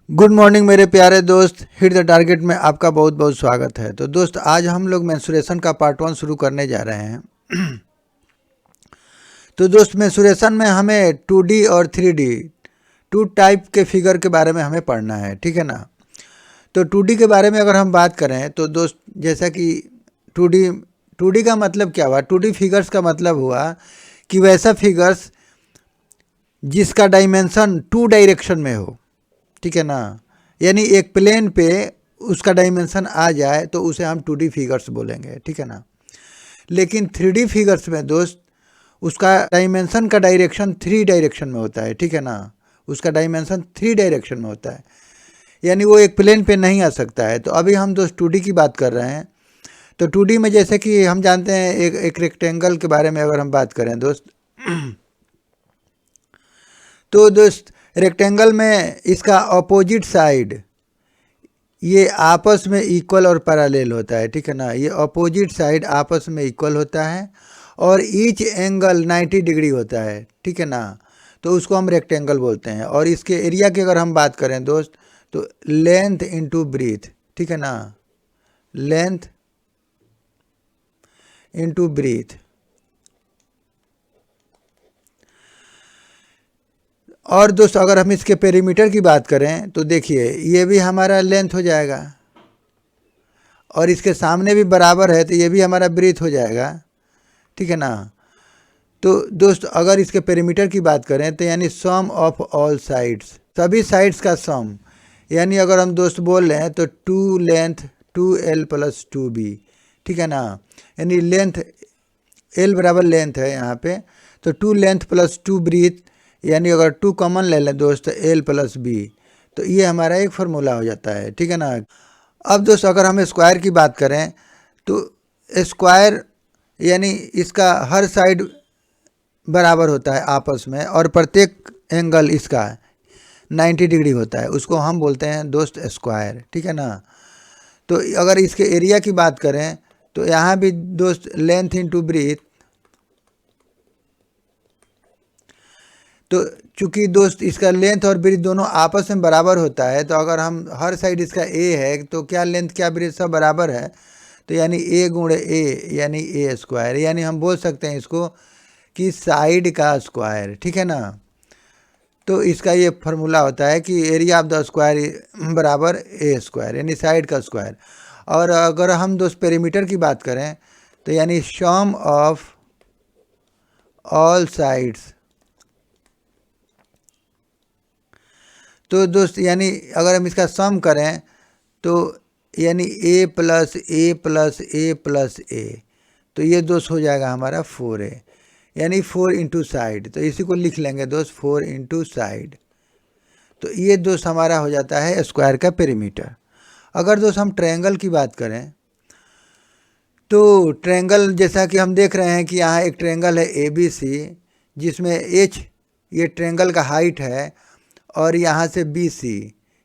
Good morning मेरे प्यारे दोस्त, हिट द टारगेट में आपका बहुत बहुत स्वागत है। तो दोस्त, आज हम लोग मेंसुरेशन का पार्ट 1 शुरू करने जा रहे हैं। तो दोस्त, मेंसुरेशन में हमें 2D और 3D टू टाइप के फिगर के बारे में हमें पढ़ना है, ठीक है ना। तो 2D के बारे में अगर हम बात करें तो दोस्त, जैसा कि 2D 2D का मतलब क्या हुआ, 2D फिगर्स का मतलब हुआ कि वैसा फिगर्स जिसका डायमेंशन 2 डायरेक्शन में हो, ठीक है ना। यानी एक प्लेन पे उसका डायमेंशन आ जाए तो उसे हम 2D फिगर्स बोलेंगे, ठीक है ना। लेकिन 3D फिगर्स में दोस्त, उसका डायमेंशन का डायरेक्शन 3 डायरेक्शन में होता है, ठीक है ना। उसका डायमेंशन 3 डायरेक्शन में होता है, यानी वो एक प्लेन पे नहीं आ सकता है। तो अभी हम दोस्त 2D की बात कर रहे हैं। तो 2D में जैसे कि हम जानते हैं, एक रेक्टेंगल के बारे में अगर हम बात करें दोस्त, तो दोस्त रेक्टेंगल में इसका अपोजिट साइड ये आपस में इक्वल और पैरेलल होता है, ठीक है ना। ये अपोजिट साइड आपस में इक्वल होता है और ईच एंगल 90 डिग्री होता है, ठीक है ना। तो उसको हम रेक्टेंगल बोलते हैं। और इसके एरिया की अगर हम बात करें दोस्त, तो लेंथ इनटू ब्रीथ, ठीक है ना। Length into breadth. और दोस्त, अगर हम इसके पेरीमीटर की बात करें तो देखिए, ये भी हमारा लेंथ हो जाएगा और इसके सामने भी बराबर है तो ये भी हमारा ब्रीथ हो जाएगा, ठीक है ना। तो दोस्त, अगर इसके पेरीमीटर की बात करें तो यानी सम ऑफ ऑल साइड्स, सभी साइड्स का सम, यानी अगर हम दोस्त बोल रहे हैं तो 2 लेंथ 2L प्लस 2B, ठीक है ना। यानी लेंथ L बराबर लेंथ है यहाँ पे, तो 2 लेंथ प्लस 2 ब्रीथ, यानी अगर 2 कॉमन ले लें दोस्त, L प्लस B, तो ये हमारा एक फार्मूला हो जाता है, ठीक है ना। अब दोस्त, अगर हम स्क्वायर की बात करें तो स्क्वायर यानी इसका हर साइड बराबर होता है आपस में और प्रत्येक एंगल इसका 90 डिग्री होता है, उसको हम बोलते हैं दोस्त स्क्वायर, ठीक है ना। तो अगर इसके एरिया की बात करें तो यहाँ भी दोस्त लेंथ इनटू ब्रीथ, तो चूंकि दोस्त इसका लेंथ और ब्रीथ दोनों आपस में बराबर होता है, तो अगर हम हर साइड इसका ए है तो क्या लेंथ क्या ब्रीथ सब बराबर है, तो यानी ए गुणे ए यानी ए स्क्वायर, यानी हम बोल सकते हैं इसको कि साइड का स्क्वायर, ठीक है ना। तो इसका ये फार्मूला होता है कि एरिया ऑफ द स्क्वायर बराबर ए स्क्वायर, यानी साइड का स्क्वायर। और अगर हम दोस्त पेरीमीटर की बात करें तो यानी सम ऑफ ऑल साइड्स, तो दोस्त यानी अगर हम इसका सम करें तो यानी ए प्लस ए प्लस ए प्लस ए, तो ये दोस्त हो जाएगा हमारा 4A, यानी 4 इंटू साइड। तो इसी को लिख लेंगे दोस्त 4 इंटू साइड। तो ये दोस्त हमारा हो जाता है स्क्वायर का पेरीमीटर। अगर दोस्त हम ट्रायंगल की बात करें तो ट्रायंगल, जैसा कि हम देख रहे हैं कि यहाँ एक ट्रायंगल है ABC, जिसमें H ये ट्रायंगल का हाइट है और यहाँ से BC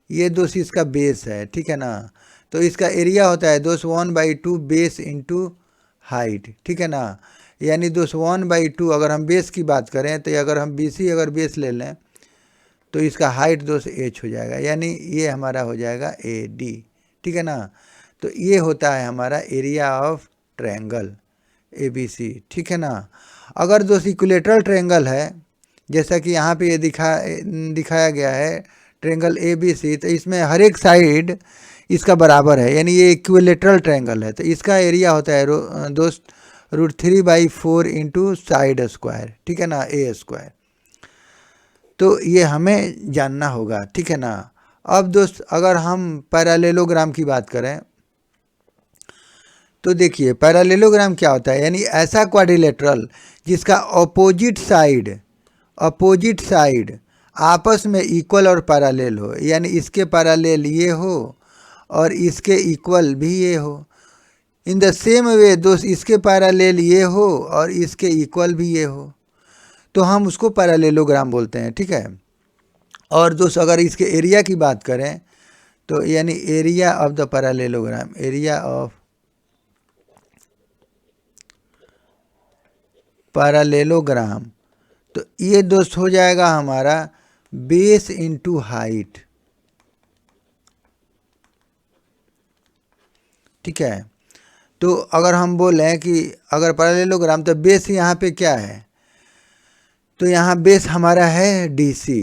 ये दोस्त इसका बेस है, ठीक है ना। तो इसका एरिया होता है दोस्त 1/2 बेस इंटू हाइट, ठीक है ना। यानी दोस्त 1/2 अगर हम बेस की बात करें तो अगर हम BC अगर बेस ले लें तो इसका हाइट दोस्त H हो जाएगा, यानी ये हमारा हो जाएगा AD, ठीक है ना। तो ये होता है हमारा एरिया ऑफ ट्रायंगल ABC, ठीक है ना। अगर दोस्त इक्विलेटरल ट्रायंगल है, जैसा कि यहाँ पे ये दिखाया गया है ट्रायंगल ABC, तो इसमें हर एक साइड इसका बराबर है, यानी ये इक्विलेटरल ट्रायंगल है। तो इसका एरिया होता है दोस्त √3/4 इंटू साइड स्क्वायर, ठीक है ना, A स्क्वायर। तो ये हमें जानना होगा, ठीक है ना। अब दोस्त, अगर हम पैरेललोग्राम की बात करें तो देखिए पैरेललोग्राम क्या होता है, यानी ऐसा क्वाड्रिलेटरल जिसका अपोजिट साइड आपस में इक्वल और पैरेलल हो, यानी इसके पैरेलल ये हो और इसके इक्वल भी ये हो। इन द सेम वे दोस्त, इसके पैरेलल ये हो और इसके इक्वल भी ये हो, तो हम उसको पैरेललोग्राम बोलते हैं, ठीक है। और दोस्त, अगर इसके एरिया की बात करें तो यानी area of the parallelogram, area of parallelogram, तो ये दोस्त हो जाएगा हमारा बेस इंटू हाइट, ठीक है। तो अगर हम बोलें कि अगर पैरेललोग्राम तो बेस यहाँ पे क्या है, तो यहाँ बेस हमारा है DC,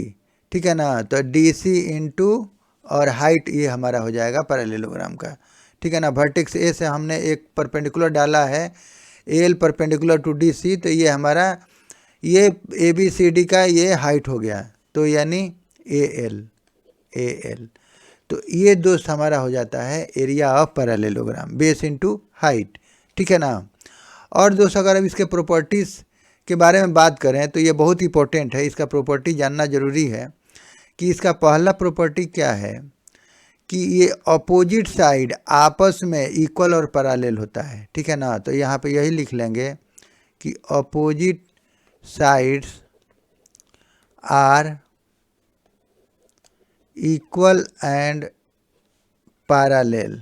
ठीक है ना। तो DC इंटू और हाइट ये हमारा हो जाएगा पैरेललोग्राम का, ठीक है ना। वर्टेक्स A से हमने एक परपेंडिकुलर डाला है AL परपेंडिकुलर टू DC, तो ये हमारा ये ABCD का ये हाइट हो गया, तो यानी AL। तो ये दोस्त हमारा हो जाता है area of parallelogram, base into height, ठीक है ना। और दोस्त अगर अब इसके प्रॉपर्टीज़ के बारे में बात करें तो ये बहुत इंपॉर्टेंट है, इसका प्रॉपर्टी जानना जरूरी है। कि इसका पहला प्रॉपर्टी क्या है कि ये अपोजिट साइड आपस में इक्वल और पैरेलल होता है, ठीक है ना। तो यहाँ पे यही लिख लेंगे कि opposite sides are equal and parallel,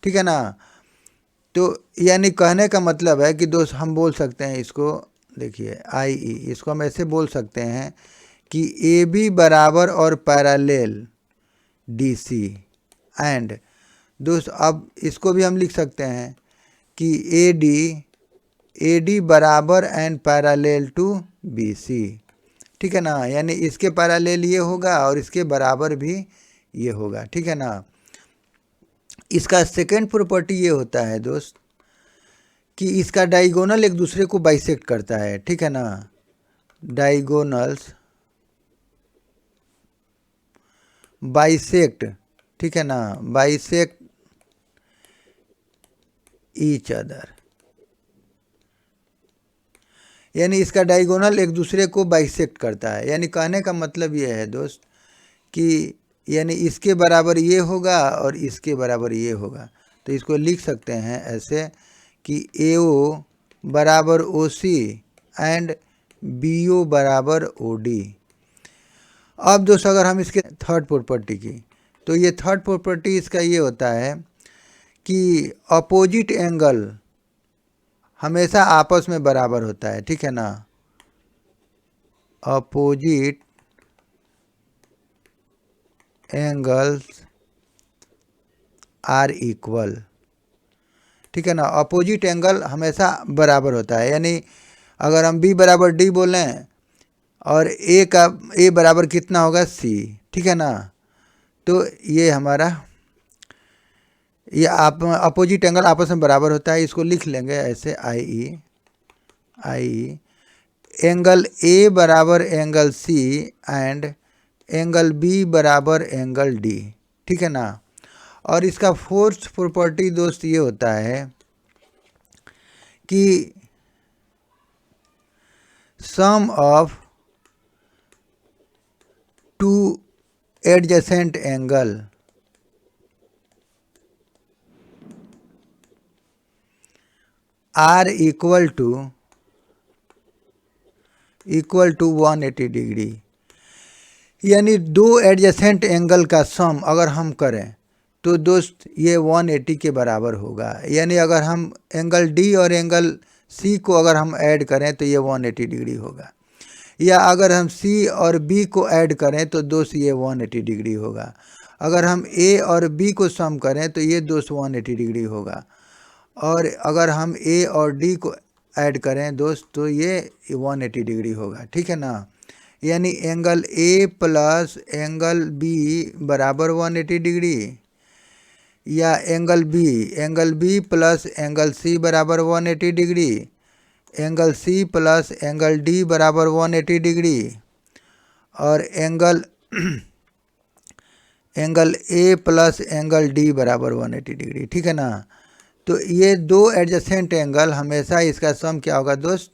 ठीक है ना। तो यानी कहने का मतलब है कि दोस्त हम बोल सकते हैं इसको, देखिए IE, इसको हम ऐसे बोल सकते हैं कि AB बराबर और पैरेलल DC एंड दोस्त अब इसको भी हम लिख सकते हैं कि AD बराबर एंड पैरेलल टू BC, ठीक है ना। यानी इसके पैरेलल ये होगा और इसके बराबर भी ये होगा, ठीक है ना। इसका सेकंड प्रॉपर्टी ये होता है दोस्त कि इसका डायगोनल एक दूसरे को बाइसेक्ट करता है, ठीक है ना। डायगोनल्स बाइसेक्ट, ठीक है ना, बाइसेक्ट ईच अदर, यानी इसका डायगोनल एक दूसरे को बाइसेक्ट करता है। यानी कहने का मतलब ये है दोस्त कि यानी इसके बराबर ये होगा और इसके बराबर ये होगा। तो इसको लिख सकते हैं ऐसे कि AO बराबर OC एंड BO बराबर OD। अब दोस्त अगर हम इसके थर्ड प्रॉपर्टी की, तो ये थर्ड प्रॉपर्टी इसका ये होता है कि अपोजिट एंगल हमेशा आपस में बराबर होता है, ठीक है ना। अपोजिट एंगल्स आर इक्वल, ठीक है ना। अपोजिट एंगल हमेशा बराबर होता है, यानी अगर हम B बराबर D बोलें और A बराबर कितना होगा C, ठीक है ना। तो ये हमारा ये अपोजिट एंगल आपस में बराबर होता है। इसको लिख लेंगे ऐसे IE एंगल A बराबर angle C and angle B बराबर एंगल D, ठीक है ना। और इसका फोर्थ प्रॉपर्टी दोस्त ये होता है कि sum of two adjacent angle are equal to 180 degree. यानी दो एडजेसेंट एंगल का सम अगर हम करें तो दोस्त ये 180 के बराबर होगा। यानी अगर हम एंगल D और एंगल C को अगर हम ऐड करें तो ये 180 डिग्री होगा, या अगर हम C और B को ऐड करें तो दोस्त ये 180 डिग्री होगा। अगर हम A और B को सम करें तो ये दोस्त 180 डिग्री होगा, और अगर हम A और D को ऐड करें दोस्त तो ये 180 डिग्री होगा, ठीक है ना। यानी angle A plus angle B बराबर 180 डिग्री, या angle B plus angle C बराबर 180 degree, angle C plus angle D बराबर 180 डिग्री, और angle A plus angle D बराबर 180 डिग्री, ठीक है ना। तो ये दो एडजेसेंट एंगल हमेशा इसका सम क्या होगा दोस्त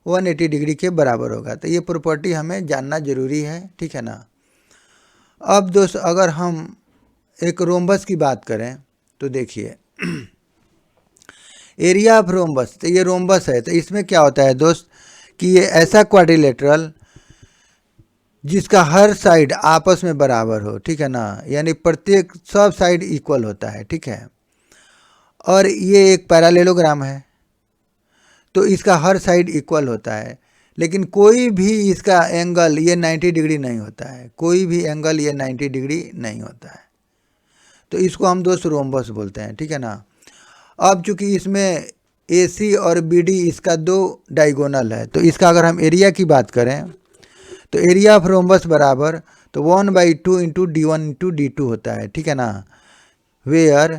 180 डिग्री के बराबर होगा। तो ये प्रॉपर्टी हमें जानना जरूरी है, ठीक है ना। अब दोस्त अगर हम एक रोम्बस की बात करें तो देखिए एरिया ऑफ रोम्बस, तो ये रोम्बस है। तो इसमें क्या होता है दोस्त कि ये ऐसा क्वाड्रिलेटरल जिसका हर साइड आपस में बराबर हो, ठीक है ना। यानी प्रत्येक सब साइड इक्वल होता है, ठीक है। और ये एक पैरेललोग्राम है तो इसका हर साइड इक्वल होता है, लेकिन कोई भी इसका एंगल ये 90 डिग्री नहीं होता है, कोई भी एंगल ये 90 डिग्री नहीं होता है। तो इसको हम दोस्त रोम्बस बोलते हैं, ठीक है ना। अब चूंकि इसमें AC और BD इसका 2 डायगोनल है, तो इसका अगर हम एरिया की बात करें तो एरिया ऑफ रोम्बस बराबर तो 1/2 इंटू D1 इंटू D2 होता है, ठीक है ना। Where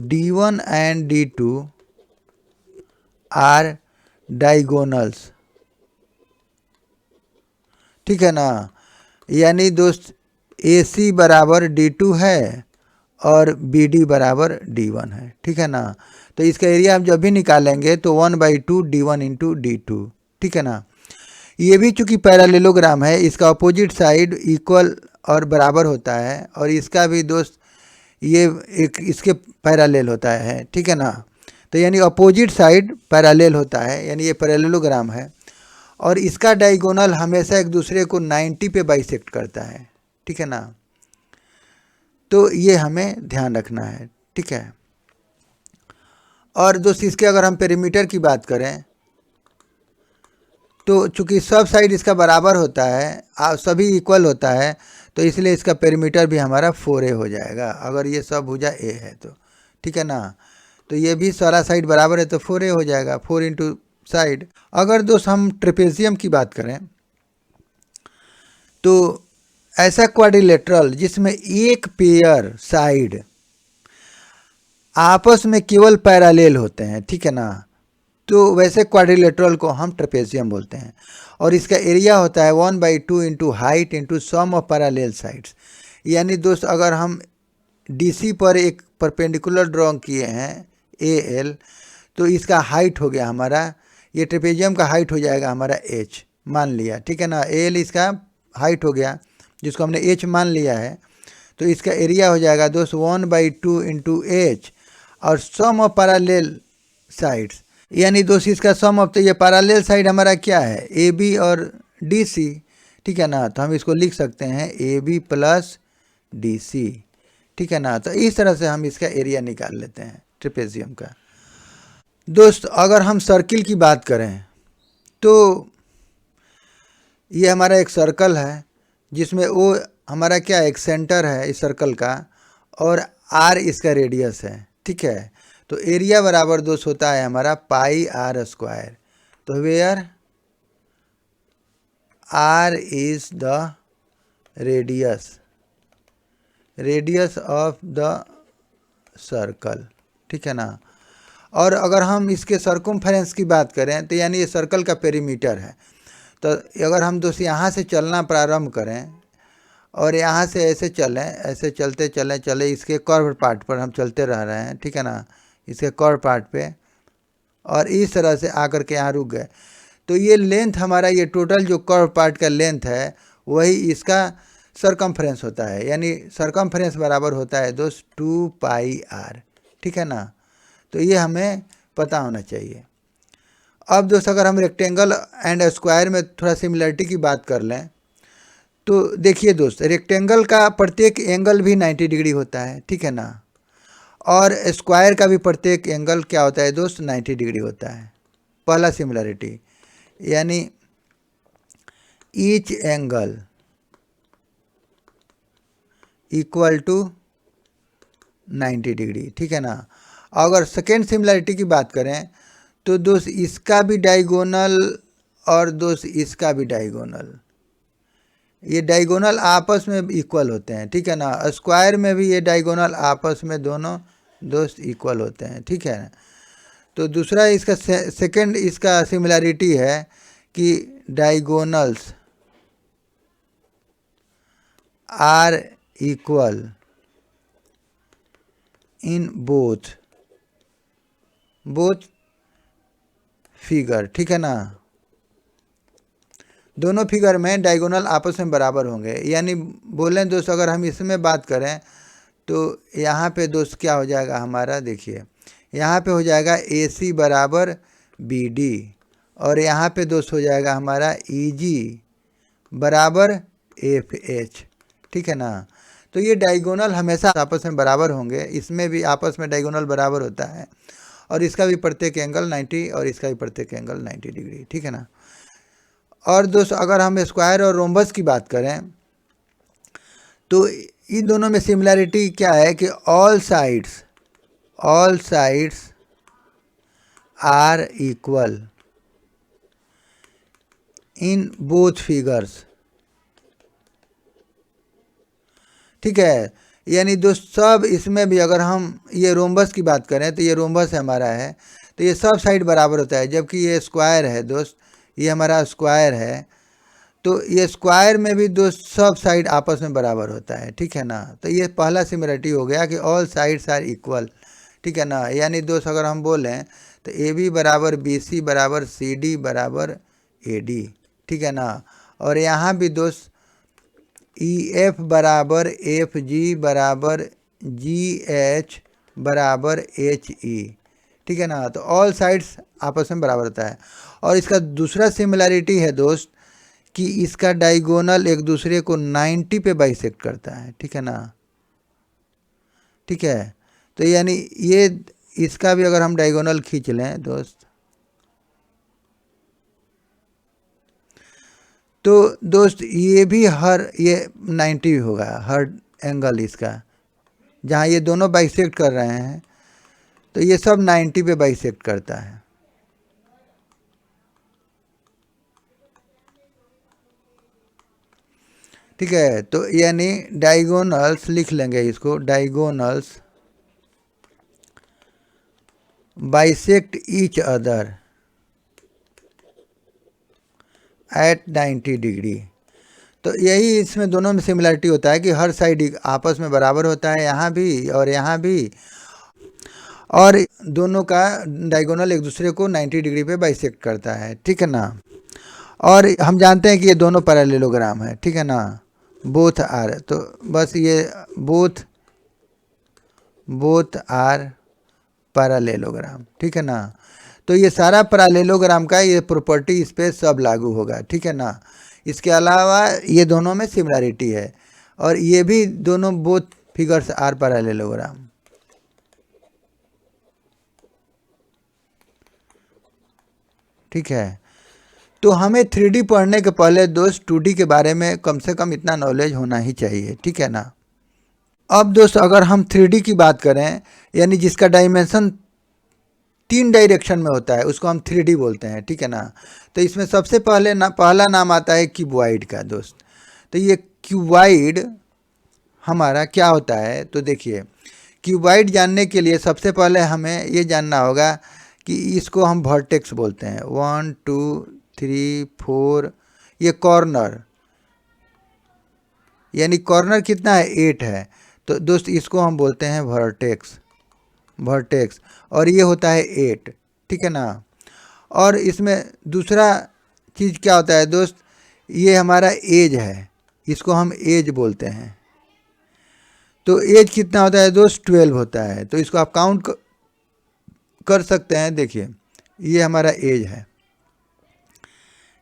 D1 and D2 are diagonals, ठीक है ना। यानी दोस्त AC बराबर D2 है और BD बराबर D1 है, ठीक है ना। तो इसका एरिया हम जब भी निकालेंगे तो 1/2 D1 इंटू D2, ठीक है ना। ये भी चूंकि पैरेललोग्राम है, इसका अपोजिट साइड इक्वल और बराबर होता है, और इसका भी दोस्त ये एक इसके पैरेलल होता है, ठीक है ना। तो यानी अपोजिट साइड पैरेलल होता है, यानी ये पैरेललोग्राम है, और इसका डायगोनल हमेशा एक दूसरे को 90 पे बाइसेक्ट करता है, ठीक है ना। तो ये हमें ध्यान रखना है, ठीक है। और दोस्त इसके अगर हम पेरीमीटर की बात करें तो चूंकि सब साइड इसका बराबर होता है, सभी इक्वल होता है, तो इसलिए इसका पेरीमीटर भी हमारा 4A हो जाएगा, अगर ये सब भुजा A है तो, ठीक है ना। तो ये भी सारा साइड बराबर है तो 4A हो जाएगा, 4 इंटू साइड। अगर दोस्त हम ट्रेपेजियम की बात करें तो ऐसा क्वाड्रिलेटरल जिसमें एक पेयर साइड आपस में केवल पैरेलल होते हैं, ठीक है ना, तो वैसे क्वाड्रिलेटरल को हम ट्रेपेजियम बोलते हैं। और इसका एरिया होता है 1/2 into height into sum of parallel sides. यानी दोस्त अगर हम DC पर एक परपेंडिकुलर ड्रॉ किए हैं AL, तो इसका हाइट हो गया हमारा, ये ट्रेपेजियम का हाइट हो जाएगा हमारा H मान लिया, ठीक है ना। AL इसका हाइट हो गया जिसको हमने H मान लिया है, तो इसका एरिया हो जाएगा दोस्त 1/2 इंटू H और सम ऑफ पैरेलल साइड्स। यानी दोस्त इसका सम ऑफ, तो ये पैरेलल साइड हमारा क्या है AB और DC, ठीक है ना। तो हम इसको लिख सकते हैं AB प्लस DC, ठीक है ना। तो इस तरह से हम इसका एरिया निकाल लेते हैं ट्रेपेजियम का। दोस्त अगर हम सर्किल की बात करें तो ये हमारा एक सर्कल है जिसमें O हमारा क्या एक सेंटर है इस सर्कल का, और R इसका रेडियस है, ठीक है। तो एरिया बराबर दोस्त होता है हमारा πr²। तो where R is the radius of the circle, ठीक है ना। और अगर हम इसके सर्कमफेरेंस की बात करें तो यानी ये सर्कल का पेरीमीटर है। तो अगर हम दोस्त यहाँ से चलना प्रारंभ करें और यहाँ से ऐसे चलें, ऐसे चलते चले इसके कर्व पार्ट पर हम चलते रह रहे हैं, ठीक है ना, इसके कर्व पार्ट पे, और इस तरह से आकर के यहाँ रुक गए, तो ये लेंथ हमारा, ये टोटल जो कर्व पार्ट का लेंथ है वही इसका सरकमफ्रेंस होता है। यानी सरकमफ्रेंस बराबर होता है दोस्त 2πr, ठीक है ना। तो ये हमें पता होना चाहिए। अब दोस्त अगर हम रेक्टेंगल एंड स्क्वायर में थोड़ा सिमिलरिटी की बात कर लें तो देखिए दोस्त, रेक्टेंगल का प्रत्येक एंगल भी 90 डिग्री होता है, ठीक है ना, और स्क्वायर का भी प्रत्येक एंगल क्या होता है दोस्त 90 डिग्री होता है। पहला सिमिलरिटी, यानी each angle equal to 90 degree, ठीक है ना। अगर सेकेंड सिमिलरिटी की बात करें तो दोस्त इसका भी डायगोनल और दोस्त इसका भी डायगोनल, ये डायगोनल आपस में इक्वल होते हैं, ठीक है ना। स्क्वायर में भी ये डायगोनल आपस में दोनों दोस्त इक्वल होते हैं, ठीक है ना। तो दूसरा इसका सेकंड इसका सिमिलरिटी है कि diagonals are equal in both figure, ठीक है ना। दोनों फिगर में डायगोनल आपस में बराबर होंगे। यानी बोलें दोस्त अगर हम इसमें बात करें तो यहाँ पे दोस्त क्या हो जाएगा हमारा, देखिए यहाँ पे हो जाएगा AC बराबर BD, और यहाँ पे दोस्त हो जाएगा हमारा EG बराबर FH, ठीक है ना। तो ये डायगोनल हमेशा आपस में बराबर होंगे, इसमें भी आपस में डायगोनल बराबर होता है, और इसका भी प्रत्येक एंगल 90 और इसका भी प्रत्येक एंगल 90 डिग्री, ठीक है ना। और दोस्त अगर हम स्क्वायर और रोम्बस की बात करें तो इन दोनों में सिमिलरिटी क्या है कि all sides are equal in both figures. ठीक है, यानी दोस्त सब इसमें भी अगर हम ये रोम्बस की बात करें तो ये रोम्बस हमारा है, तो ये सब साइड बराबर होता है, जबकि ये स्क्वायर है दोस्त, ये हमारा स्क्वायर है, तो ये स्क्वायर में भी दोस्त सब साइड आपस में बराबर होता है। ठीक है ना, तो ये पहला सिमिलरिटी हो गया कि ऑल साइड्स आर इक्वल। ठीक है ना, यानी दोस्त अगर हम बोलें तो ए बी बराबर बी सी बराबर सी डी बराबर ए डी। ठीक है ना, और यहाँ भी दोस्त ई एफ बराबर एफ जी बराबर जी एच बराबर एच ई। ठीक है ना, तो ऑल साइड्स आपस में बराबर होता है। और इसका दूसरा सिमिलरिटी है दोस्त कि इसका डायगोनल एक दूसरे को 90 पे बाइसेक्ट करता है। ठीक है ना, ठीक है, तो यानी ये इसका भी अगर हम डायगोनल खींच लें दोस्त, तो दोस्त ये भी ये 90 होगा हर एंगल इसका, जहाँ ये दोनों बाइसेक्ट कर रहे हैं तो ये सब 90 पे बाइसेक्ट करता है। ठीक है, तो यानी डायगोनल्स लिख लेंगे इसको, diagonals bisect each other at 90 degree. तो यही इसमें दोनों में सिमिलरिटी होता है कि हर साइड आपस में बराबर होता है, यहाँ भी और यहाँ भी, और दोनों का डायगोनल एक दूसरे को 90 डिग्री पे बाइसेक्ट करता है। ठीक है ना, और हम जानते हैं कि ये दोनों पैरेललोग्राम है। ठीक है ना, बोथ आर, तो बस ये बोथ आर पैरेललोग्राम। ठीक है ना, तो ये सारा पैरेललोग्राम का ये प्रॉपर्टी इस पर सब लागू होगा। ठीक है ना, इसके अलावा ये दोनों में सिमिलरिटी है, और ये भी दोनों बोथ फिगर्स आर पैरेललोग्राम। ठीक है, तो हमें 3D पढ़ने के पहले दोस्त 2D के बारे में कम से कम इतना नॉलेज होना ही चाहिए। ठीक है ना, अब दोस्त अगर हम 3D की बात करें, यानी जिसका डायमेंशन 3 डायरेक्शन में होता है, उसको हम 3D बोलते हैं। ठीक है ना, तो इसमें सबसे पहला नाम आता है क्यूबॉइड का दोस्त। तो ये क्यूबॉइड हमारा क्या होता है, तो देखिए क्यूबॉइड जानने के लिए सबसे पहले हमें ये जानना होगा कि इसको हम वर्टेक्स बोलते हैं। 1 2 3 4, ये कॉर्नर, यानी कॉर्नर कितना है 8 है, तो दोस्त इसको हम बोलते हैं वर्टेक्स, और ये होता है 8। ठीक है ना, और इसमें दूसरा चीज़ क्या होता है दोस्त, ये हमारा एज है, इसको हम एज बोलते हैं। तो एज कितना होता है दोस्त, 12 होता है, तो इसको आप काउंट कर सकते हैं। देखिए ये हमारा एज है,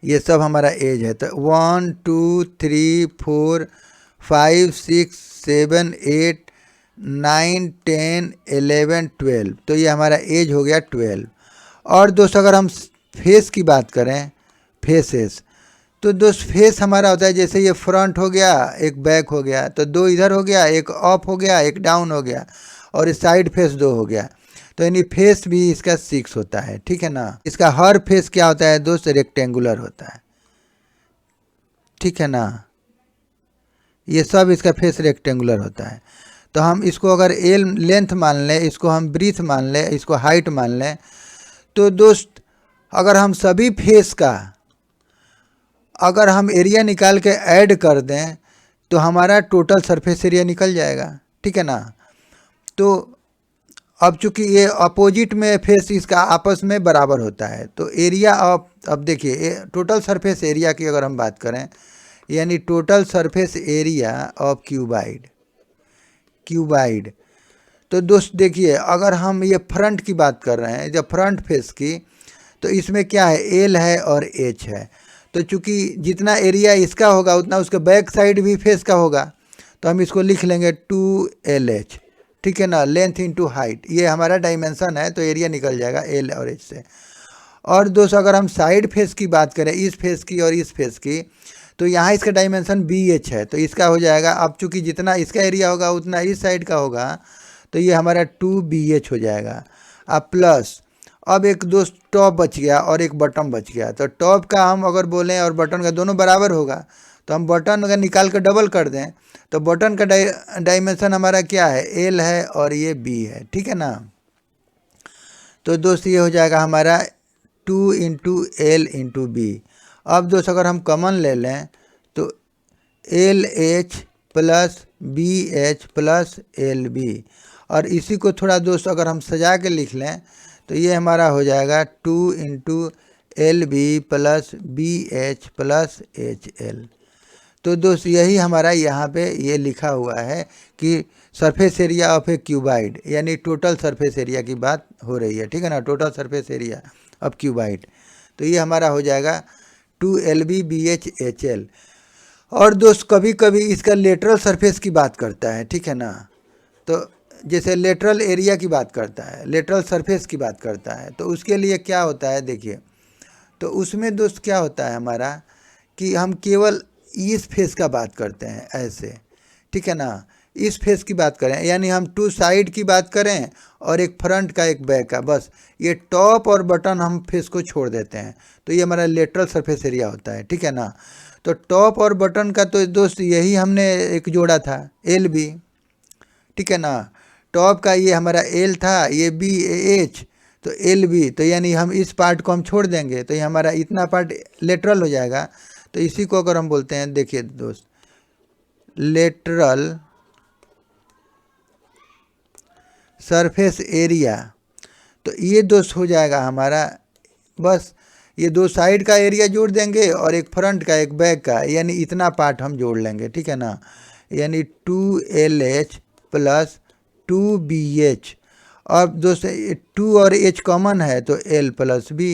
ये सब हमारा एज है। तो 1 2 3 4 5 6 7 8 9 10 11 12, तो ये हमारा एज हो गया 12। और दोस्त अगर हम फेस की बात करें, फेसेस, तो दोस्त फेस हमारा होता है, जैसे ये फ्रंट हो गया, एक बैक हो गया, तो 2 इधर हो गया, एक अप हो गया, एक डाउन हो गया, और इस साइड फेस 2 हो गया, तो यानी फेस भी इसका 6 होता है। ठीक है ना, इसका हर फेस क्या होता है दोस्त, रेक्टेंगुलर होता है। ठीक है ना, ये सब इसका फेस रेक्टेंगुलर होता है। तो हम इसको अगर एल लेंथ मान लें, इसको हम ब्रीथ मान लें, इसको हाइट मान लें, तो दोस्त अगर हम सभी फेस का अगर हम एरिया निकाल के ऐड कर दें तो हमारा टोटल सरफेस एरिया निकल जाएगा। ठीक है ना, तो अब चूंकि ये अपोजिट में फेस इसका आपस में बराबर होता है, तो एरिया अब देखिए टोटल सरफेस एरिया की अगर हम बात करें, यानी total surface area of cuboid, तो दोस्त देखिए अगर हम ये फ्रंट की बात कर रहे हैं, जब फ्रंट फेस की, तो इसमें क्या है, एल है और एच है। तो चूंकि जितना एरिया इसका होगा उतना उसका बैक साइड भी फेस का होगा, तो हम इसको लिख लेंगे 2LH। ठीक है ना, लेंथ इंटू हाइट, ये हमारा डायमेंशन है, तो एरिया निकल जाएगा एल और एच से। और दोस्त अगर हम साइड फेस की बात करें, इस फेस की और इस फेस की, तो यहाँ इसका डायमेंशन BH है, तो इसका हो जाएगा, अब चूंकि जितना इसका एरिया होगा उतना इस साइड का होगा, तो ये हमारा 2BH हो जाएगा। अब प्लस, अब एक दोस्त टॉप बच गया और एक बटन बच गया, तो टॉप का हम अगर बोलें और बटन का दोनों बराबर होगा, तो हम बटन अगर निकाल कर डबल कर दें तो बटन का डायमेंशन हमारा क्या है, L है और ये B है, ठीक है ना। तो दोस्त ये हो जाएगा हमारा 2 इंटू L इंटू B। अब दोस्त अगर हम कॉमन ले लें तो LH plus BH plus LB, और इसी को थोड़ा दोस्त अगर हम सजा के लिख लें तो ये हमारा हो जाएगा 2 into LB plus BH plus HL। तो दोस्त यही हमारा यहाँ पे ये लिखा हुआ है कि surface area of A cuboid, यानी टोटल सरफेस एरिया की बात हो रही है, ठीक है ना, total surface area of cuboid. तो ये हमारा हो जाएगा 2LB BH HL। और दोस्त कभी कभी इसका लेटरल सरफेस की बात करता है, ठीक है ना, तो जैसे लेटरल एरिया की बात करता है, लेटरल सरफेस की बात करता है, तो उसके लिए क्या होता है देखिए, तो उसमें दोस्त क्या होता है हमारा कि हम केवल इस फेस का बात करते हैं ऐसे, ठीक है ना, इस फेस की बात करें, यानी हम 2 साइड की बात करें और एक फ्रंट का एक बैक का, बस ये टॉप और बटन हम फेस को छोड़ देते हैं, तो ये हमारा लेटरल सरफेस एरिया होता है, ठीक है ना। तो टॉप और बटन का तो दोस्त यही हमने एक जोड़ा था LB, ठीक है ना, टॉप का ये हमारा L था, ये BH, तो LB, तो यानी हम इस पार्ट को हम छोड़ देंगे तो ये हमारा इतना पार्ट लेटरल हो जाएगा। तो इसी को अगर हम बोलते हैं, देखिए दोस्त, लेटरल सरफेस एरिया, तो ये दोस्त हो जाएगा हमारा, बस ये 2 साइड का एरिया जोड़ देंगे और एक फ्रंट का एक बैक का, यानी इतना पार्ट हम जोड़ लेंगे, ठीक है ना, यानी 2LH प्लस 2BH। अब दोस्त 2 और H कॉमन है तो L प्लस B,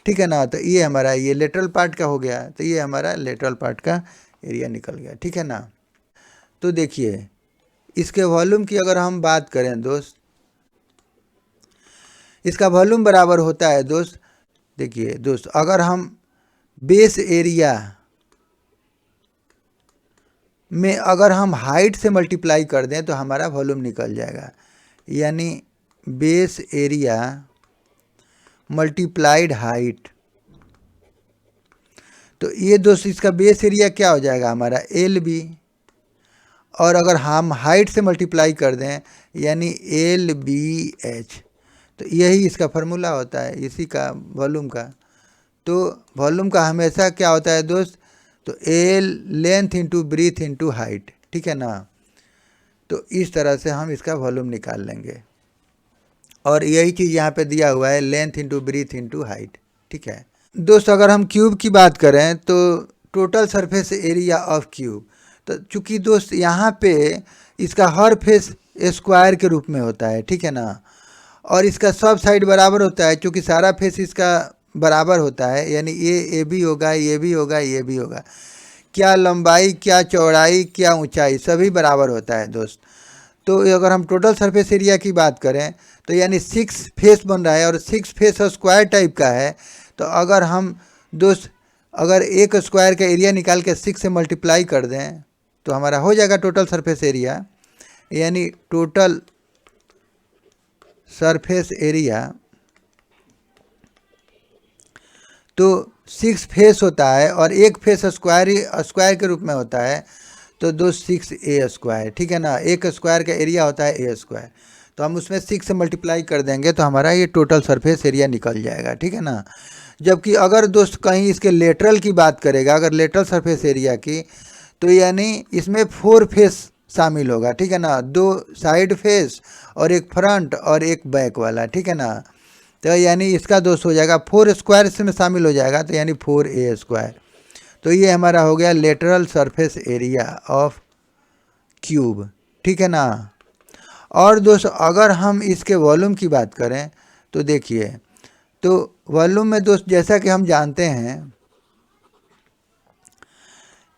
ठीक है ना। तो ये हमारा ये लेटरल पार्ट का हो गया, तो ये हमारा लेटरल पार्ट का एरिया निकल गया, ठीक है ना। तो देखिए इसके वॉल्यूम की अगर हम बात करें दोस्त, इसका वॉल्यूम बराबर होता है दोस्त, देखिए दोस्त, अगर हम बेस एरिया में अगर हम हाइट से मल्टीप्लाई कर दें तो हमारा वॉल्यूम निकल जाएगा, यानी बेस एरिया मल्टीप्लाइड हाइट। तो ये दोस्त इसका बेस एरिया क्या हो जाएगा हमारा LB, और अगर हम हाइट से मल्टीप्लाई कर दें यानी LBH, तो यही इसका फार्मूला होता है इसी का वॉल्यूम का। तो वॉल्यूम का हमेशा क्या होता है दोस्त, तो L length into breadth into height, ठीक है ना। तो इस तरह से हम इसका वॉल्यूम निकाल लेंगे, और यही चीज़ यहाँ पे दिया हुआ है, length into breadth into height, ठीक है दोस्त। अगर हम क्यूब की बात करें तो total surface area of cube, तो चूँकि दोस्त यहाँ पे इसका हर फेस स्क्वायर के रूप में होता है, ठीक है ना, और इसका सब साइड बराबर होता है, चूँकि सारा फेस इसका बराबर होता है, यानी ये भी होगा, ये भी होगा, ये भी होगा, क्या लंबाई क्या चौड़ाई क्या ऊंचाई सभी बराबर होता है दोस्त। तो अगर हम टोटल सरफेस एरिया की बात करें तो यानी 6 फेस बन रहा है और 6 फेस स्क्वायर टाइप का है, तो अगर हम दोस्त अगर एक स्क्वायर का एरिया निकाल के 6 से मल्टीप्लाई कर दें तो हमारा हो जाएगा टोटल सरफेस एरिया, यानी टोटल सरफेस एरिया। तो 6 फेस होता है और एक फेस स्क्वायर के रूप में होता है, तो दो 6A स्क्वायर, ठीक है ना, एक स्क्वायर का एरिया होता है A स्क्वायर, तो हम उसमें 6 से मल्टीप्लाई कर देंगे तो हमारा ये टोटल सरफेस एरिया निकल जाएगा, ठीक है ना। जबकि अगर दोस्त कहीं इसके लेटरल की बात करेगा, अगर लेटरल सरफेस एरिया की, तो यानी इसमें 4 फेस शामिल होगा, ठीक है ना, 2 साइड फेस और एक फ्रंट और एक बैक वाला, ठीक है ना। तो यानी इसका दोस्त हो जाएगा 4 स्क्वायर इसमें शामिल हो जाएगा, तो यानी 4A स्क्वायर। तो ये हमारा हो गया lateral surface area of cube, ठीक है ना। और दोस्त अगर हम इसके वॉल्यूम की बात करें तो देखिए, तो वॉल्यूम में दोस्त जैसा कि हम जानते हैं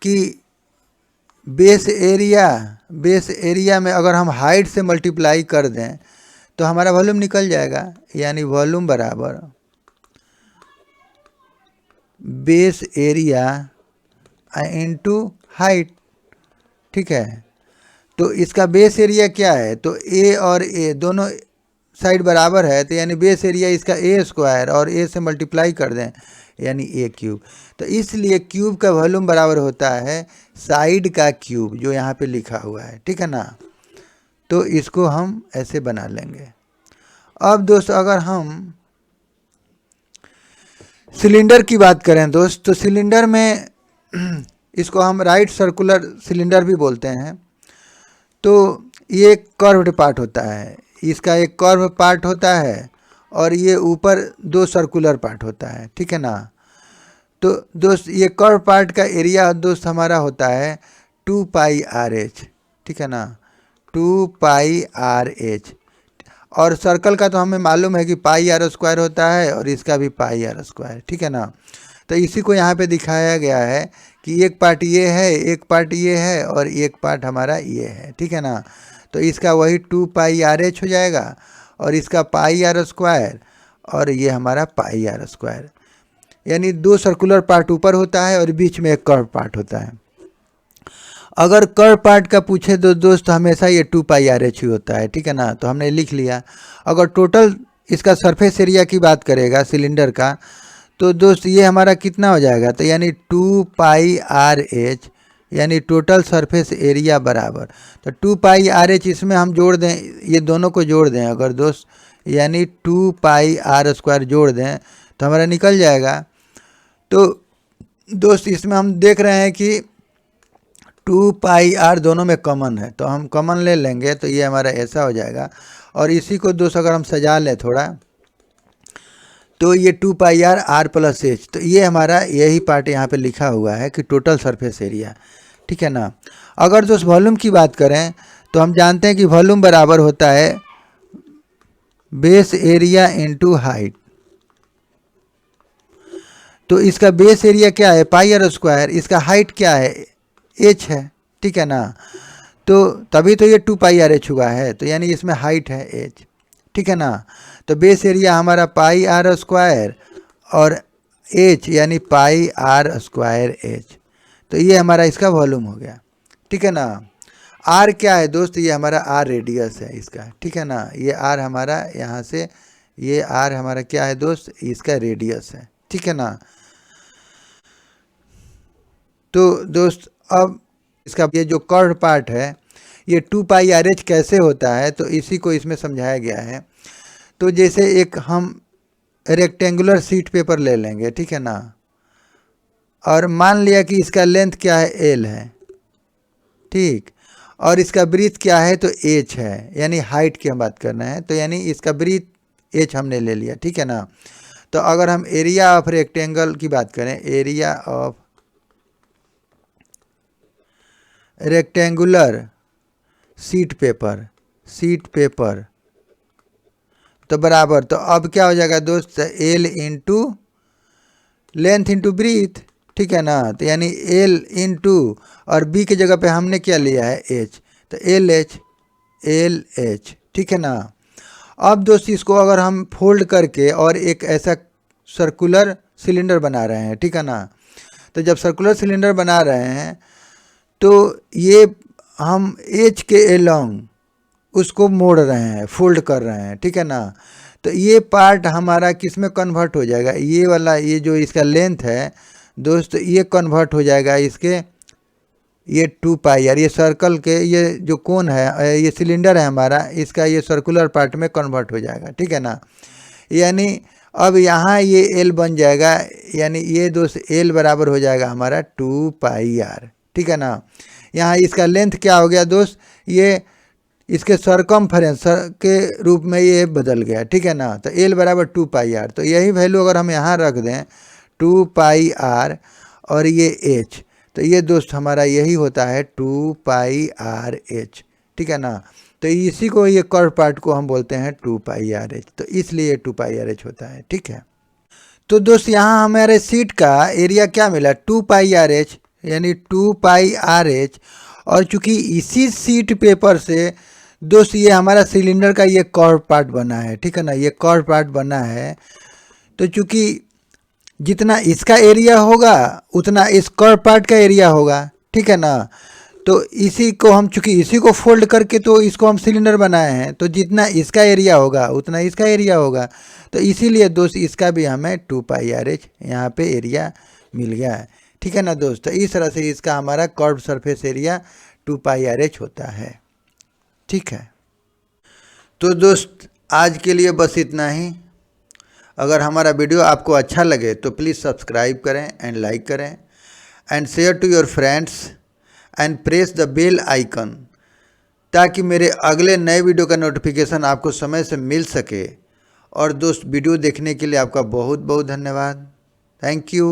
कि बेस एरिया में अगर हम हाइट से मल्टीप्लाई कर दें तो हमारा वॉल्यूम निकल जाएगा, यानी वॉल्यूम बराबर बेस एरिया इंटू हाइट, ठीक है। तो इसका बेस एरिया क्या है, तो ए और ए दोनों साइड बराबर है, तो यानी बेस एरिया इसका ए स्क्वायर और ए से मल्टीप्लाई कर दें यानी ए क्यूब। तो इसलिए क्यूब का वॉल्यूम बराबर होता है साइड का क्यूब, जो यहाँ पे लिखा हुआ है, ठीक है ना। तो इसको हम ऐसे बना लेंगे। अब दोस्त अगर हम सिलेंडर की बात करें दोस्त, तो सिलेंडर में इसको हम राइट सर्कुलर सिलेंडर भी बोलते हैं। तो ये कर्व्ड पार्ट होता है, इसका एक कर्व पार्ट होता है और ये ऊपर दो सर्कुलर पार्ट होता है, ठीक है ना। तो दोस्त ये कर्व पार्ट का एरिया दोस्त हमारा होता है 2 पाई आर एच, ठीक है ना, 2 पाई आर एच। और सर्कल का तो हमें मालूम है कि पाई आर स्क्वायर होता है और इसका भी पाई आर स्क्वायर, ठीक है ना। तो इसी को यहाँ पे दिखाया गया है कि एक पार्ट ये है, एक पार्ट ये है और एक पार्ट हमारा ये है, ठीक है ना। तो इसका वही 2 पाई आर एच हो जाएगा और इसका पाई आर स्क्वायर और ये हमारा पाई आर स्क्वायर, यानी दो सर्कुलर पार्ट ऊपर होता है और बीच में एक कर्व पार्ट होता है। अगर कर्व पार्ट का पूछे तो दोस्त हमेशा ये 2 पाई आर एच ही होता है, ठीक है ना। तो हमने लिख लिया। अगर टोटल इसका सरफेस एरिया की बात करेगा सिलेंडर का, तो दोस्त ये हमारा कितना हो जाएगा, तो यानी 2 पाई आर एच यानी टोटल सरफेस एरिया बराबर, तो 2 पाई आर एच इसमें हम जोड़ दें, ये दोनों को जोड़ दें अगर दोस्त, यानी 2 पाई आर स्क्वायर जोड़ दें तो हमारा निकल जाएगा। तो दोस्त इसमें हम देख रहे हैं कि 2 पाई आर दोनों में कॉमन है, तो हम कॉमन ले लेंगे तो ये हमारा ऐसा हो जाएगा। और इसी को दोस्त अगर हम सजा लें थोड़ा, तो ये 2 पाई आर आर प्लस एच, तो ये हमारा यही पार्ट यहाँ पे लिखा हुआ है कि टोटल सरफेस एरिया, ठीक है ना। अगर दोस्त वॉल्यूम की बात करें तो हम जानते हैं कि वॉल्यूम बराबर होता है बेस एरिया इंटू हाइट। तो इसका बेस एरिया क्या है, पाई आर स्क्वायर, इसका हाइट क्या है, एच है, ठीक है ना। तो तभी तो ये 2 पाई आर एच हुआ है, तो यानी इसमें हाइट है एच, ठीक है ना। तो बेस एरिया हमारा पाई आर स्क्वायर और एच यानी पाई आर स्क्वायर एच, तो ये हमारा इसका वॉल्यूम हो गया, ठीक है ना। आर क्या है दोस्त, ये हमारा आर रेडियस है इसका, ठीक है ना। ये आर हमारा यहाँ से, ये आर हमारा क्या है दोस्त, इसका रेडियस है, ठीक है ना। तो दोस्त अब इसका ये जो कर्व पार्ट है ये 2 पाई आर एच कैसे होता है, तो इसी को इसमें समझाया गया है। तो जैसे एक हम रेक्टेंगुलर शीट पेपर ले लेंगे, ठीक है ना, और मान लिया कि इसका लेंथ क्या है, एल है, ठीक, और इसका ब्रीथ क्या है, तो एच है, यानी हाइट की हम बात कर रहे हैं, तो यानी इसका ब्रीथ एच हमने ले लिया, ठीक है ना। तो अगर हम एरिया ऑफ रेक्टेंगल की बात करें, area of rectangular sheet paper, तो बराबर, तो अब क्या हो जाएगा दोस्त, L into length into breadth, ठीक है ना। तो यानी एल इंटू और बी की जगह पे हमने क्या लिया है, एच, तो एल एच, ठीक है ना। अब दोस्त इसको अगर हम फोल्ड करके और एक ऐसा सर्कुलर सिलेंडर बना रहे हैं, ठीक है ना। तो जब सर्कुलर सिलेंडर बना रहे हैं तो ये हम एच के एलोंग उसको मोड़ रहे हैं, फोल्ड कर रहे हैं, ठीक है ना। तो ये पार्ट हमारा किस में कन्वर्ट हो जाएगा, ये वाला, ये जो इसका लेंथ है दोस्त, ये कन्वर्ट हो जाएगा इसके, ये 2 पाई आर, ये सर्कल के, ये जो कोन है, ये सिलेंडर है हमारा, इसका ये सर्कुलर पार्ट में कन्वर्ट हो जाएगा, ठीक है ना। यानी अब यहाँ ये एल बन जाएगा, यानी ये दोस्त एल बराबर हो जाएगा हमारा 2 पाई आर, ठीक है ना। यहाँ इसका लेंथ क्या हो गया दोस्त, ये इसके सरकमफ्रेंस के रूप में ये बदल गया, ठीक है ना। तो एल बराबर 2 पाई आर, तो यही वैल्यू अगर हम यहाँ रख दें 2 पाई आर और ये एच, तो ये दोस्त हमारा यही होता है 2 पाई आर एच, ठीक है ना। तो इसी को, ये कर्व पार्ट को हम बोलते हैं 2 पाई आर एच, तो इसलिए 2 पाई आर एच होता है, ठीक है। तो दोस्त यहाँ हमारे सीट का एरिया क्या मिला, 2 पाई आर एच, यानी 2 पाई आर एच। और चूंकि इसी सीट पेपर से दोस्त ये हमारा सिलेंडर का ये कर्व पार्ट बना है, ठीक है ना, ये कर्व पार्ट बना है। तो चूंकि जितना इसका एरिया होगा उतना इस कर्व पार्ट का एरिया होगा, ठीक है ना। तो इसी को हम चूंकि इसी को फोल्ड करके तो इसको हम सिलेंडर बनाए हैं, तो जितना इसका एरिया होगा उतना इसका एरिया होगा। तो इसीलिए दोस्त इसका भी हमें 2πr/h यहाँ पे एरिया मिल गया है, ठीक है ना दोस्त। तो इस तरह से इसका हमारा कर्व सरफेस एरिया 2πr/h होता है, ठीक है। तो दोस्त आज के लिए बस इतना ही। अगर हमारा वीडियो आपको अच्छा लगे तो प्लीज़ सब्सक्राइब करें एंड लाइक करें and share to your friends and press the bell icon, ताकि मेरे अगले नए वीडियो का नोटिफिकेशन आपको समय से मिल सके। और दोस्त वीडियो देखने के लिए आपका बहुत बहुत धन्यवाद। Thank you.